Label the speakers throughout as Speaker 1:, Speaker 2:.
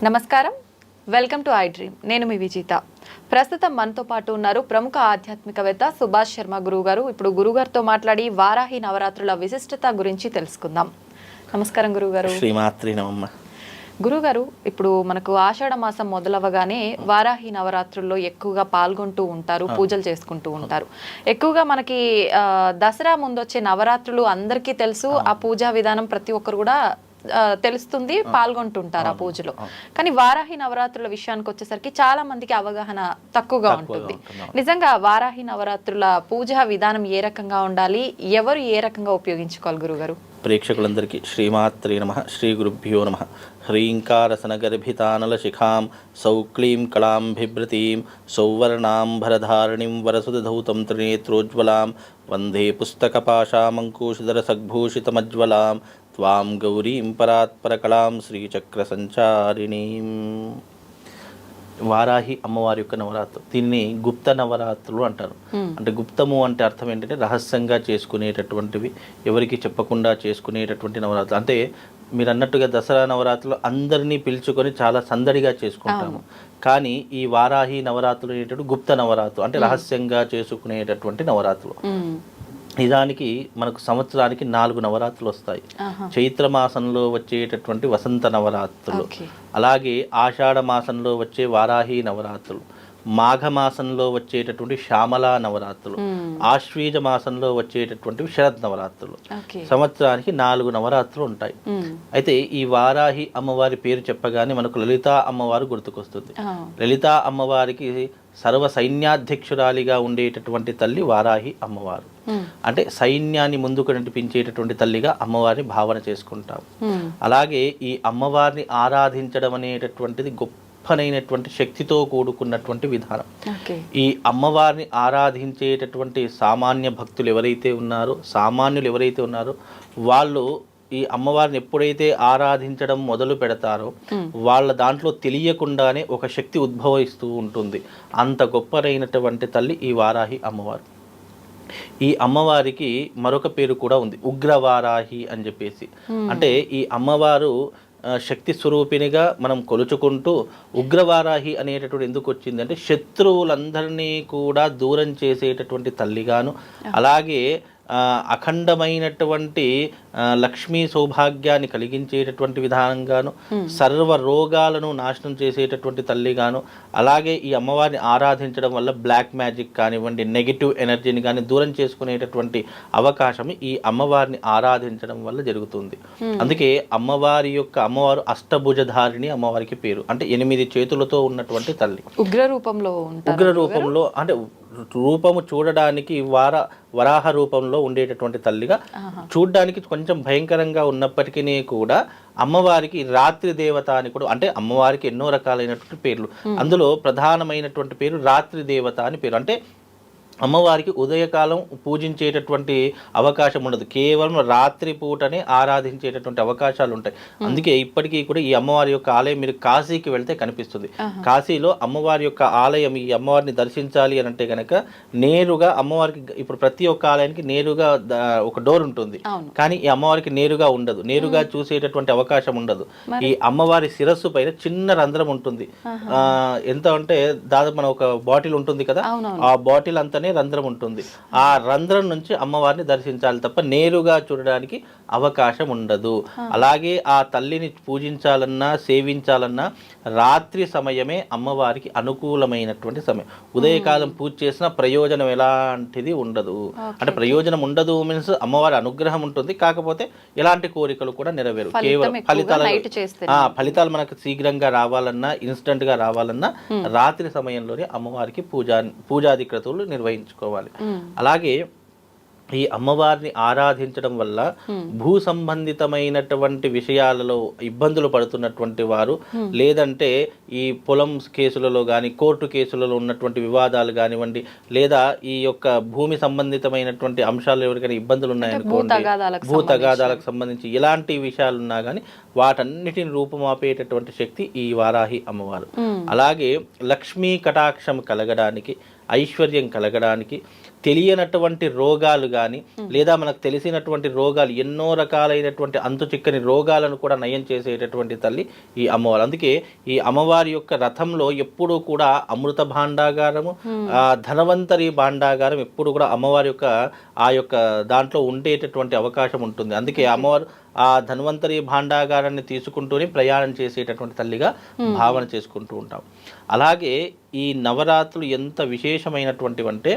Speaker 1: నమస్కారం, welcome to I dream. నేను మీ విజిత. ప్రస్తుతం మనతో పాటు ఉన్నారు ప్రముఖ ఆధ్యాత్మికవేత్త సుభాష్ శర్మ గురువు గారు. ఇప్పుడు గురుగారితో మాట్లాడి వారాహి నవరాత్రుల విశిష్టత గురించి తెలుసుకుందాం. నమస్కారం గురుగారు.
Speaker 2: శ్రీమాత్రి నమః.
Speaker 1: గురుగారు, ఇప్పుడు మనకు ఆషాఢ మాసం మొదలవగానే వారాహి నవరాత్రుల్లో ఎక్కువగా పాల్గొంటూ ఉంటారు, పూజలు చేసుకుంటూ ఉంటారు. ఎక్కువగా మనకి దసరా ముందొచ్చే నవరాత్రులు అందరికీ తెలుసు. ఆ పూజా విధానం ప్రతి ఒక్కరు కూడా తెలుస్తుంది, పాల్గొంటుంటారు ఆ పూజలో. కానీ వారాహి నవరాత్రుల విషయానికి వచ్చేసరికి చాలా మందికి అవగాహన తక్కువగా ఉంటుంది. నిజంగా వారాహి నవరాత్రుల పూజా విధానం ఏ రకంగా ఉండాలి, ఎవరు ఏ రకంగా ఉపయోగించుకోవాలి గురుగారు?
Speaker 2: ప్రేక్షకులందరికీ శ్రీమాత్రే నమః. శ్రీ గురుభ్యో నమః. హ్రీంకారసనగర్భితానల శిఖాం సౌక్లీం కళాం బిభ్రతీం సౌవర్ణాంబరధారిణీం వరసుధౌతం త్రినేత్రోజ్వలాం వందే పుస్తకపాశామంకుశధరసద్భూషితమజ్వలాం త్వాం గౌరీం పరాత్పరకళాం శ్రీచక్రసంచారిణీం. వారాహి అమ్మవారి యొక్క నవరాత్రులు, దీన్ని గుప్త నవరాత్రులు అంటారు. అంటే గుప్తము అంటే అర్థం ఏంటంటే రహస్యంగా చేసుకునేటటువంటివి, ఎవరికి చెప్పకుండా చేసుకునేటటువంటి నవరాత్రులు. అంటే మీరు అన్నట్టుగా దసరా నవరాత్రులు అందరినీ పిలుచుకొని చాలా సందడిగా చేసుకుంటాము. కానీ ఈ వారాహి నవరాత్రులు అనేటటువంటి గుప్త నవరాత్రులు, అంటే రహస్యంగా చేసుకునేటటువంటి నవరాత్రులు. నిజానికి మనకు సంవత్సరానికి 4 నవరాత్రులు వస్తాయి. చైత్ర మాసంలో వచ్చేటటువంటి వసంత నవరాత్రులు, అలాగే ఆషాఢ మాసంలో వచ్చే వారాహి నవరాత్రులు, మాఘమాసంలో వచ్చేటటువంటి శ్యామలా నవరాత్రులు, ఆశ్వీజ మాసంలో వచ్చేటటువంటి శరద్ నవరాత్రులు. సంవత్సరానికి 4 నవరాత్రులు ఉంటాయి. అయితే ఈ వారాహి అమ్మవారి పేరు చెప్పగానే మనకు లలితా అమ్మవారు గుర్తుకొస్తుంది. లలితా అమ్మవారికి సర్వ సైన్యాధ్యక్షురాలిగా ఉండేటటువంటి తల్లి వారాహి అమ్మవారు. అంటే సైన్యాన్ని ముందుకు నడిపించేటటువంటి తల్లిగా అమ్మవారిని భావన చేసుకుంటాం. అలాగే ఈ అమ్మవారిని ఆరాధించడం అనేటటువంటిది గొప్పనైనటువంటి శక్తితో కూడుకున్నటువంటి విధానం. ఈ అమ్మవారిని ఆరాధించేటటువంటి సామాన్య భక్తులు ఎవరైతే ఉన్నారో, సామాన్యులు ఎవరైతే ఉన్నారో, వాళ్ళు ఈ అమ్మవారిని ఎప్పుడైతే ఆరాధించడం మొదలు పెడతారో వాళ్ళ దాంట్లో తెలియకుండానే ఒక శక్తి ఉద్భవిస్తూ ఉంటుంది. అంత గొప్పనైనటువంటి తల్లి ఈ వారాహి అమ్మవారు. ఈ అమ్మవారికి మరొక పేరు కూడా ఉంది, ఉగ్రవారాహి అని చెప్పేసి. అంటే ఈ అమ్మవారు శక్తి స్వరూపిణిగా మనం కొలుచుకుంటూ ఉగ్రవారాహి అనేటటువంటి ఎందుకు వచ్చిందంటే శత్రువులందరినీ కూడా దూరం చేసేటటువంటి తల్లిగాను, అలాగే అఖండమైనటువంటి లక్ష్మీ సౌభాగ్యాన్ని కలిగించేటటువంటి విధానంగాను, సర్వ రోగాలను నాశనం చేసేటటువంటి తల్లిగాను, అలాగే ఈ అమ్మవారిని ఆరాధించడం వల్ల బ్లాక్ మ్యాజిక్ కానివ్వండి, నెగిటివ్ ఎనర్జీని కానీ దూరం చేసుకునేటటువంటి అవకాశం ఈ అమ్మవారిని ఆరాధించడం వల్ల జరుగుతుంది. అందుకే అమ్మవారు అష్టభుజధారిణి అమ్మవారికి పేరు. అంటే 8 చేతులతో ఉన్నటువంటి తల్లి, ఉగ్ర రూపంలో అంటే రూపము చూడడానికి వరాహ రూపంలో ఉండేటటువంటి తల్లిగా, చూడడానికి కొంచెం భయంకరంగా ఉన్నప్పటికీ కూడా అమ్మవారికి రాత్రి దేవత అని కూడా, అంటే అమ్మవారికి ఎన్నో రకాలైనటువంటి పేర్లు, అందులో ప్రధానమైనటువంటి పేరు రాత్రి దేవత అని పేరు. అంటే అమ్మవారికి ఉదయకాలం పూజించేటటువంటి అవకాశం ఉండదు, కేవలం రాత్రి పూటనే ఆరాధించేటటువంటి అవకాశాలు ఉంటాయి. అందుకే ఇప్పటికీ కూడా ఈ అమ్మవారి యొక్క ఆలయం మీరు కాశీకి వెళ్తే కనిపిస్తుంది. కాశీలో అమ్మవారి యొక్క ఆలయం, ఈ అమ్మవారిని దర్శించాలి అని అంటే కనుక నేరుగా అమ్మవారికి, ఇప్పుడు ప్రతి ఒక్క ఆలయానికి నేరుగా ఒక డోర్ ఉంటుంది, కానీ ఈ అమ్మవారికి నేరుగా ఉండదు, నేరుగా చూసేటటువంటి అవకాశం ఉండదు. ఈ అమ్మవారి శిరస్సు పైన చిన్న రంధ్రం ఉంటుంది. ఎంత అంటే దాదాపు మన ఒక బాటిల్ ఉంటుంది కదా, ఆ బాటిల్ అంతనే రంధ్రం ఉంటుంది. ఆ రంధ్రం నుంచి అమ్మవారిని దర్శించాలి తప్ప నేరుగా చూడడానికి అవకాశం ఉండదు. అలాగే ఆ తల్లిని పూజించాలన్నా సేవించాలన్నా రాత్రి సమయమే అమ్మవారికి అనుకూలమైనటువంటి సమయం. ఉదయకాలం పూజ చేసిన ప్రయోజనం ఎలాంటిది ఉండదు. అంటే ప్రయోజనం ఉండదు మీన్స్ అమ్మవారి అనుగ్రహం ఉంటుంది, కాకపోతే ఎలాంటి కోరికలు కూడా నెరవేరు. కేవలం ఫలితాలు మనకు శీఘ్రంగా రావాలన్నా, ఇన్స్టెంట్ గా రావాలన్నా రాత్రి సమయంలోనే అమ్మవారికి పూజాది క్రతువులు నిర్వహించుకోవాలి. అలాగే ఈ అమ్మవారిని ఆరాధించడం వల్ల భూ సంబంధితమైనటువంటి విషయాలలో ఇబ్బందులు పడుతున్నటువంటి వారు, లేదంటే ఈ పొలం కేసులలో కానీ కోర్టు కేసులలో ఉన్నటువంటి వివాదాలు కానివ్వండి, లేదా ఈ యొక్క భూమి సంబంధితమైనటువంటి అంశాలు ఎవరికైనా ఇబ్బందులు ఉన్నాయనుకోండి, భూ తగాదాలకు సంబంధించి ఎలాంటి విషయాలు ఉన్నా కానీ వాటన్నిటిని రూపుమాపేటటువంటి శక్తి ఈ వారాహి అమ్మవారు. అలాగే లక్ష్మీ కటాక్షం కలగడానికి, ఐశ్వర్యం కలగడానికి, తెలియనటువంటి రోగాలు కానీ లేదా మనకు తెలిసినటువంటి రోగాలు ఎన్నో రకాలైనటువంటి అంతు చిక్కని రోగాలను కూడా నయం చేసేటటువంటి తల్లి ఈ అమ్మవారు. అందుకే ఈ అమ్మవారి యొక్క రథంలో ఎప్పుడూ కూడా అమృత భాండాగారము, ధనవంతరి భాండాగారం ఎప్పుడు కూడా అమ్మవారి యొక్క ఆ యొక్క దాంట్లో ఉండేటటువంటి అవకాశం ఉంటుంది. అందుకే అమ్మవారు ఆ ధన్వంతరి భాండాగారాన్ని తీసుకుంటూనే ప్రయాణం చేసేటటువంటి తల్లిగా భావన చేసుకుంటూ ఉంటాం. అలాగే ఈ నవరాత్రులు ఎంత విశేషమైనటువంటివి అంటే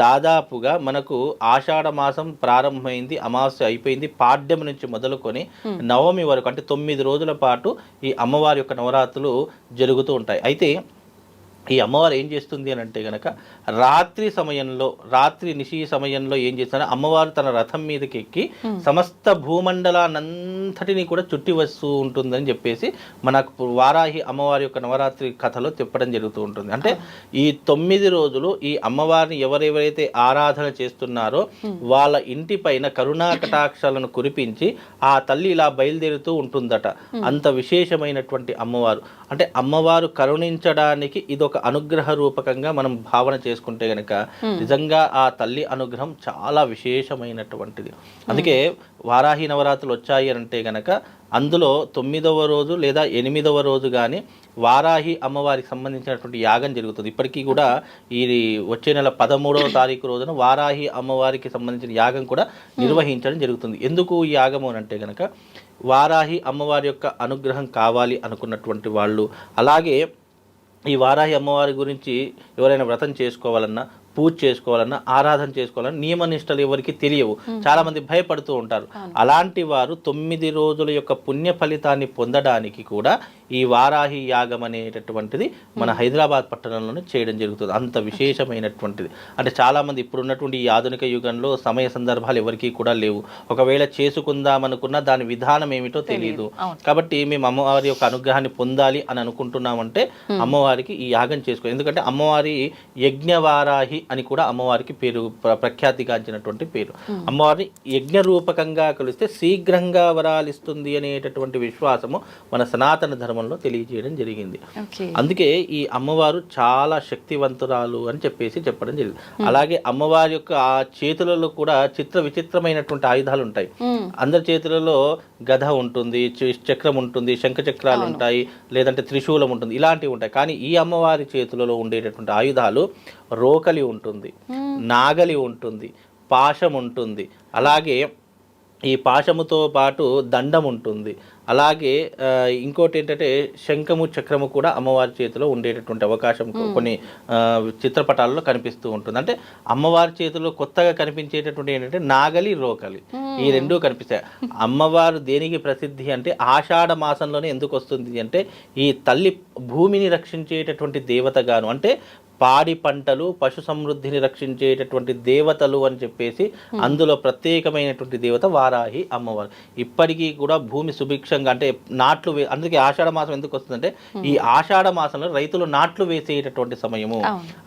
Speaker 2: దాదాపుగా మనకు ఆషాఢ మాసం ప్రారంభమైంది, అమావాస్య అయిపోయింది, పాడ్యం నుంచి మొదలుకొని నవమి వరకు అంటే 9 రోజుల పాటు ఈ అమ్మవారి యొక్క నవరాత్రులు జరుగుతూ ఉంటాయి. అయితే ఈ అమ్మవారు ఏం చేస్తుంది అని అంటే కనుక రాత్రి నిశి సమయంలో ఏం చేస్తారంటే అమ్మవారు తన రథం మీదకి ఎక్కి సమస్త భూమండలాన్నంతటిని కూడా చుట్టి వస్తూ ఉంటుందని చెప్పేసి మనకు వారాహి అమ్మవారి యొక్క నవరాత్రి కథలో చెప్పడం జరుగుతూ ఉంటుంది. అంటే ఈ 9 రోజులు ఈ అమ్మవారిని ఎవరెవరైతే ఆరాధన చేస్తున్నారో వాళ్ళ ఇంటి పైన కరుణా కటాక్షాలను కురిపించి ఆ తల్లి ఇలా బయలుదేరుతూ ఉంటుందట. అంత విశేషమైనటువంటి అమ్మవారు. అంటే అమ్మవారు కరుణించడానికి ఇదొక అనుగ్రహ రూపకంగా మనం భావన చేసుకుంటే గనక నిజంగా ఆ తల్లి అనుగ్రహం చాలా విశేషమైనటువంటిది. అందుకే వారాహి నవరాత్రులు వచ్చాయి అంటే గనక అందులో 9వ రోజు లేదా 8వ రోజు కానీ వారాహి అమ్మవారికి సంబంధించినటువంటి యాగం జరుగుతుంది. ఇప్పటికీ కూడా ఈ వచ్చే నెల 13వ తారీఖు రోజున వారాహి అమ్మవారికి సంబంధించిన యాగం కూడా నిర్వహించడం జరుగుతుంది. ఎందుకు ఈ యాగము అని అంటే గనక వారాహి అమ్మవారి యొక్క అనుగ్రహం కావాలి అనుకున్నటువంటి వాళ్ళు, అలాగే ఈ వారాహి అమ్మవారి గురించి ఎవరైనా వ్రతం చేసుకోవాలన్నా, పూజ చేసుకోవాలన్నా, ఆరాధన చేసుకోవాలన్నా నియమనిష్టలు ఎవరికి తెలియవు, చాలా మంది భయపడుతూ ఉంటారు. అలాంటి వారు 9 రోజుల యొక్క పుణ్య ఫలితాన్ని పొందడానికి కూడా ఈ వారాహి యాగం అనేటటువంటిది మన హైదరాబాద్ పట్టణంలోనే చేయడం జరుగుతుంది. అంత విశేషమైనటువంటిది. అంటే చాలామంది ఇప్పుడున్నటువంటి ఈ ఆధునిక యుగంలో సమయ సందర్భాలు ఎవరికీ కూడా లేవు. ఒకవేళ చేసుకుందామనుకున్నా దాని విధానం ఏమిటో తెలియదు. కాబట్టి మేము అమ్మవారి యొక్క అనుగ్రహాన్ని పొందాలి అని అనుకుంటున్నామంటే అమ్మవారికి ఈ యాగం చేసుకోవాలి. ఎందుకంటే అమ్మవారి యజ్ఞవారాహి అని కూడా అమ్మవారికి పేరు, ప్రఖ్యాతిగాంచినటువంటి పేరు. అమ్మవారిని యజ్ఞ రూపకంగా కొలిస్తే శీఘ్రంగా వరాలిస్తుంది అనేటటువంటి విశ్వాసము మన సనాతన ధర్మంలో తెలియజేయడం జరిగింది. అందుకే ఈ అమ్మవారు చాలా శక్తివంతురాలు అని చెప్పడం జరిగింది. అలాగే అమ్మవారి యొక్క ఆ చేతులలో కూడా విచిత్రమైనటువంటి ఆయుధాలు ఉంటాయి. అందరి చేతులలో గద ఉంటుంది, చక్రం ఉంటుంది, శంఖ చక్రాలు ఉంటాయి, లేదంటే త్రిశూలం ఉంటుంది, ఇలాంటివి ఉంటాయి. కానీ ఈ అమ్మవారి చేతులలో ఉండేటటువంటి ఆయుధాలు రోకలి ఉంటుంది, నాగలి ఉంటుంది, పాశం ఉంటుంది, అలాగే ఈ పాశముతో పాటు దండం ఉంటుంది, అలాగే ఇంకోటి ఏంటంటే శంఖము చక్రము కూడా అమ్మవారి చేతిలో ఉండేటటువంటి అవకాశం కొన్ని చిత్రపటాలలో కనిపిస్తూ ఉంటుంది. అంటే అమ్మవారి చేతిలో కొత్తగా కనిపించేటటువంటి ఏంటంటే నాగలి, రోకలి, ఈ రెండూ కనిపిస్తాయి. అమ్మవారు దేనికి ప్రసిద్ధి అంటే ఆషాఢ మాసంలోనే ఎందుకు వస్తుంది అంటే ఈ తల్లి భూమిని రక్షించేటటువంటి దేవతగాను, అంటే పాడి పంటలు, పశు సమృద్ధిని రక్షించేటటువంటి దేవతలు అని చెప్పేసి అందులో ప్రత్యేకమైనటువంటి దేవత వారాహి అమ్మవారు. ఇప్పటికీ కూడా భూమి సుభిక్షంగా, అంటే నాట్లు అందుకే ఆషాఢ మాసం ఎందుకు వస్తుందంటే ఈ ఆషాఢ మాసంలో రైతులు నాట్లు వేసేటటువంటి సమయము,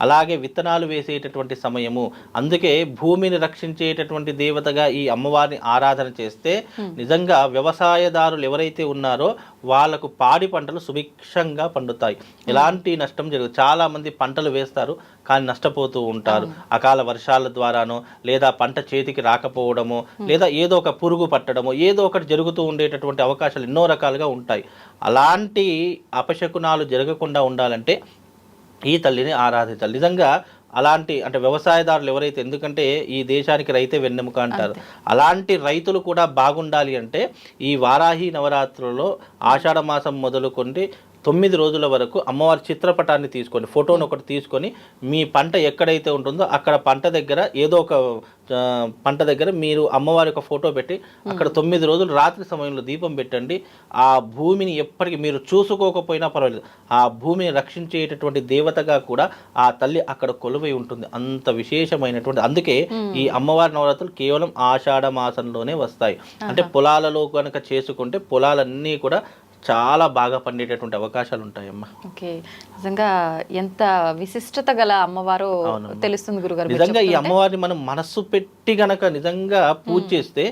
Speaker 2: అలాగే విత్తనాలు వేసేటటువంటి సమయము. అందుకే భూమిని రక్షించేటటువంటి దేవతగా ఈ అమ్మవారిని ఆరాధన చేస్తే నిజంగా వ్యవసాయదారులు ఎవరైతే ఉన్నారో వాళ్ళకు పాడి పంటలు సుభిక్షంగా పండుతాయి, ఎలాంటి నష్టం జరగదు. చాలా మంది పంటలు వేస్తారు కానీ నష్టపోతూ ఉంటారు. అకాల వర్షాల ద్వారానో, లేదా పంట చేతికి రాకపోవడము, లేదా ఏదో ఒక పురుగు పట్టడము, ఏదో ఒకటి జరుగుతూ ఉండేటటువంటి అవకాశాలు ఎన్నో రకాలుగా ఉంటాయి. అలాంటి అపశకునాలు జరగకుండా ఉండాలంటే ఈ తల్లిని ఆరాధించాలి. నిజంగా అలాంటి అంటే వ్యవసాయదారులు ఎవరైతే, ఎందుకంటే ఈ దేశానికి రైతే వెన్నెముక అంటారు, అలాంటి రైతులు కూడా బాగుండాలి అంటే ఈ వారాహి నవరాత్రులలో ఆషాఢ మాసం మొదలుకొని 9 రోజుల వరకు అమ్మవారి చిత్రపటాన్ని తీసుకొని, ఫోటోను ఒకటి తీసుకొని మీ పంట ఎక్కడైతే ఉంటుందో అక్కడ పంట దగ్గర ఏదో ఒక పంట దగ్గర మీరు అమ్మవారి యొక్క ఫోటో పెట్టి అక్కడ 9 రోజులు రాత్రి సమయంలో దీపం పెట్టండి. ఆ భూమిని ఎప్పటికీ మీరు చూసుకోకపోయినా పర్వాలేదు, ఆ భూమిని రక్షించేటటువంటి దేవతగా కూడా ఆ తల్లి అక్కడ కొలువై ఉంటుంది. అంత విశేషమైనటువంటి, అందుకే ఈ అమ్మవారి నవరాత్రులు కేవలం ఆషాఢ మాసంలోనే వస్తాయి. అంటే పొలాలలో కనుక చేసుకుంటే పొలాలన్నీ కూడా చాలా బాగా పండేటటువంటి అవకాశాలు ఉంటాయమ్మా.
Speaker 1: ఓకే, నిజంగా ఎంత విశిష్టత గల అమ్మవారో తెలుస్తుంది గురుగారు.
Speaker 2: నిజంగా ఈ అమ్మవారిని మనం మనస్సు పెట్టి గనక నిజంగా పూజ చేస్తే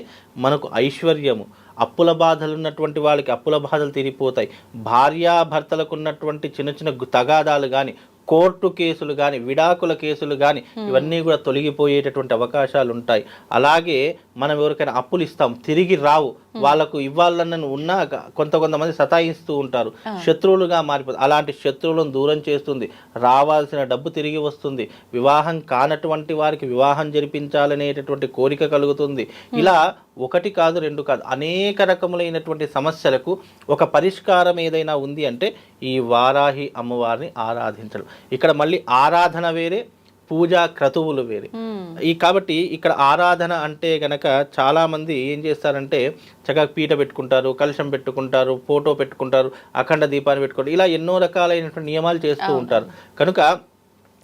Speaker 2: మనకు ఐశ్వర్యము, అప్పుల బాధలు ఉన్నటువంటి వాళ్ళకి అప్పుల బాధలు తీరిపోతాయి, భార్యాభర్తలకు ఉన్నటువంటి చిన్న చిన్న తగాదాలు కానీ, కోర్టు కేసులు కానీ విడాకుల కేసులు కానీ ఇవన్నీ కూడా తొలగిపోయేటటువంటి అవకాశాలు ఉంటాయి. అలాగే మనం ఎవరికైనా అప్పులు ఇస్తాం, తిరిగి రావు, వాళ్ళకు ఇవ్వాలని ఉన్నా కొంతమంది సతాయిస్తూ ఉంటారు, శత్రువులుగా మారిపోతుంది. అలాంటి శత్రువులను దూరం చేస్తుంది, రావాల్సిన డబ్బు తిరిగి వస్తుంది, వివాహం కానటువంటి వారికి వివాహం జరిపించాలనేటటువంటి కోరిక కలుగుతుంది. ఇలా ఒకటి కాదు, రెండు కాదు, అనేక రకములైనటువంటి సమస్యలకు ఒక పరిష్కారం ఏదైనా ఉంది అంటే ఈ వారాహి అమ్మవారిని ఆరాధించడం. ఇక్కడ మళ్ళీ ఆరాధన వేరే, పూజా క్రతువులు వేరే. కాబట్టి ఇక్కడ ఆరాధన అంటే గనక చాలామంది ఏం చేస్తారంటే చక్కగా పీట పెట్టుకుంటారు, కలశం పెట్టుకుంటారు, ఫోటో పెట్టుకుంటారు, అఖండ దీపాన్ని పెట్టుకుంటారు, ఇలా ఎన్నో రకాలైనటువంటి నియమాలు చేస్తూ ఉంటారు. కనుక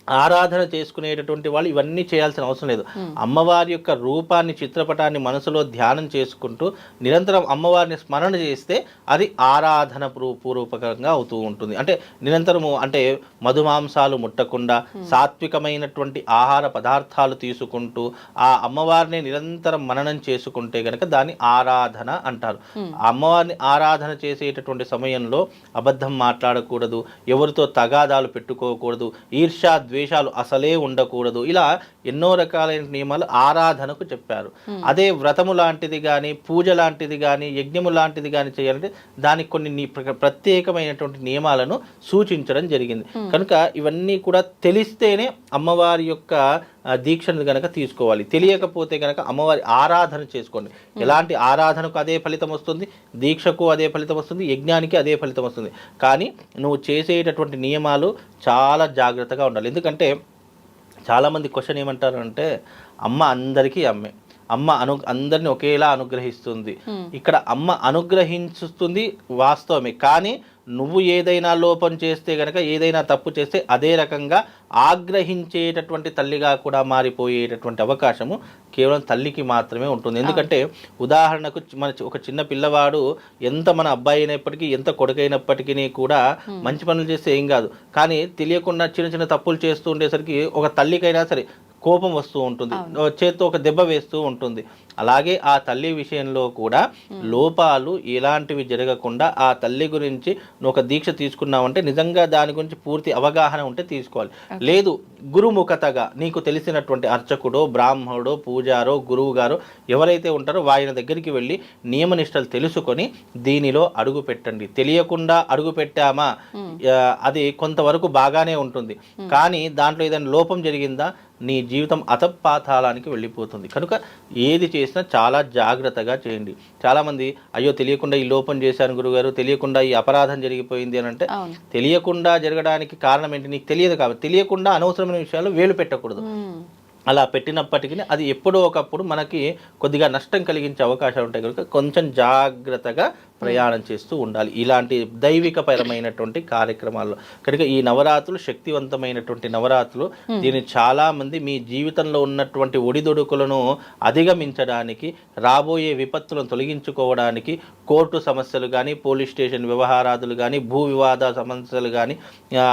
Speaker 2: ఆరాధన చేసుకునేటటువంటి వాళ్ళు ఇవన్నీ చేయాల్సిన అవసరం లేదు. అమ్మవారి యొక్క రూపాన్ని, చిత్రపటాన్ని మనసులో ధ్యానం చేసుకుంటూ నిరంతరం అమ్మవారిని స్మరణ చేస్తే అది ఆరాధన పూర్వకంగా అవుతూ ఉంటుంది. అంటే నిరంతరము అంటే మధుమాంసాలు ముట్టకుండా సాత్వికమైనటువంటి ఆహార పదార్థాలు తీసుకుంటూ ఆ అమ్మవారిని నిరంతరం మననం చేసుకుంటే కనుక దాన్ని ఆరాధన అంటారు. అమ్మవారిని ఆరాధన చేసేటటువంటి సమయంలో అబద్ధం మాట్లాడకూడదు, ఎవరితో తగాదాలు పెట్టుకోకూడదు, ఈర్ష్యా ద్వేషాలు అసలే ఉండకూడదు. ఇలా ఎన్నో రకాలైన నియమాలు ఆరాధనకు చెప్పారు. అదే వ్రతము లాంటిది కానీ, పూజ లాంటిది కానీ, యజ్ఞము లాంటిది కానీ చేయాలంటే దానికి కొన్ని ప్రత్యేకమైనటువంటి నియమాలను సూచించడం జరిగింది. కనుక ఇవన్నీ కూడా తెలిస్తేనే అమ్మవారి యొక్క దీక్షను గనక తీసుకోవాలి. తెలియకపోతే గనక అమ్మవారి ఆరాధన చేసుకోండి. ఎలాంటి ఆరాధనకు అదే ఫలితం వస్తుంది, దీక్షకు అదే ఫలితం వస్తుంది, యజ్ఞానికి అదే ఫలితం వస్తుంది. కానీ నువ్వు చేసేటటువంటి నియమాలు చాలా జాగ్రత్తగా ఉండాలి. ఎందుకంటే చాలామంది క్వశ్చన్ ఏమంటారు అంటే అమ్మ అందరికీ అమ్మే, అమ్మ అందరిని ఒకేలా అనుగ్రహిస్తుంది. ఇక్కడ అమ్మ అనుగ్రహిస్తుంది వాస్తవమే, కానీ నువ్వు ఏదైనా లోపం చేస్తే గనక, ఏదైనా తప్పు చేస్తే అదే రకంగా ఆగ్రహించేటటువంటి తల్లిగా కూడా మారిపోయేటటువంటి అవకాశము కేవలం తల్లికి మాత్రమే ఉంటుంది. ఎందుకంటే ఉదాహరణకు ఒక చిన్న పిల్లవాడు ఎంత మన అబ్బాయి అయినప్పటికీ, ఎంత కొడుకైనప్పటికీ కూడా మంచి పనులు చేస్తే ఏం కాదు, కానీ తెలియకుండా చిన్న చిన్న తప్పులు చేస్తూ ఉండేసరికి ఒక తల్లికైనా సరే కోపం వస్తూ ఉంటుంది, చేత్తో ఒక దెబ్బ వేస్తూ ఉంటుంది. అలాగే ఆ తల్లి విషయంలో కూడా లోపాలు ఎలాంటివి జరగకుండా ఆ తల్లి గురించి నువ్వు ఒక దీక్ష తీసుకున్నావంటే నిజంగా దాని గురించి పూర్తి అవగాహన ఉంటే తీసుకోవాలి. లేదు గురుముఖతగా నీకు తెలిసినటువంటి అర్చకుడో, బ్రాహ్మణుడో, పూజారో, గురువు గారో ఎవరైతే ఉంటారో ఆయన దగ్గరికి వెళ్ళి నియమనిష్టలు తెలుసుకొని దీనిలో అడుగు పెట్టండి. తెలియకుండా అడుగు పెట్టామా అది కొంతవరకు బాగానే ఉంటుంది, కానీ దాంట్లో ఏదైనా లోపం జరిగిందా నీ జీవితం అతపాతాళానికి వెళ్ళిపోతుంది. కనుక ఏది చేసినా చాలా జాగ్రత్తగా చేయండి. చాలామంది అయ్యో తెలియకుండా ఈ లోపం చేశాను గురుగారు, తెలియకుండా ఈ అపరాధం జరిగిపోయింది అని అంటే తెలియకుండా జరగడానికి కారణం ఏంటి? నీకు తెలియదు కాబట్టి. తెలియకుండా అనవసరమైన విషయాలు వేలు పెట్టకూడదు. అలా పెట్టినప్పటికీ అది ఎప్పుడో ఒకప్పుడు మనకి కొద్దిగా నష్టం కలిగించే అవకాశాలు ఉంటాయి కనుక కొంచెం జాగ్రత్తగా ప్రయాణం చేస్తూ ఉండాలి ఇలాంటి దైవికపరమైనటువంటి కార్యక్రమాల్లో. కనుక ఈ నవరాత్రులు శక్తివంతమైనటువంటి నవరాత్రులు. దీన్ని చాలామంది మీ జీవితంలో ఉన్నటువంటి ఒడిదొడుకులను అధిగమించడానికి, రాబోయే విపత్తులను తొలగించుకోవడానికి, కోర్టు సమస్యలు కానీ, పోలీస్ స్టేషన్ వ్యవహారాదులు కానీ, భూ వివాద సమస్యలు కానీ,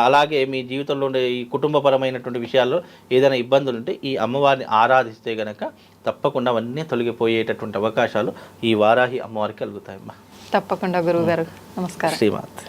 Speaker 2: అలాగే మీ జీవితంలో ఉండే ఈ కుటుంబపరమైనటువంటి విషయాల్లో ఏదైనా ఇబ్బందులు ఉంటే ఈ అమ్మవారిని ఆరాధిస్తే గనక తప్పకుండా అవన్నీ తొలగిపోయేటటువంటి అవకాశాలు ఈ వారాహి అమ్మవారికి కలుగుతాయమ్మా.
Speaker 1: తప్పకుండా గురువు గారు. నమస్కారం.
Speaker 2: శ్రీమాత్.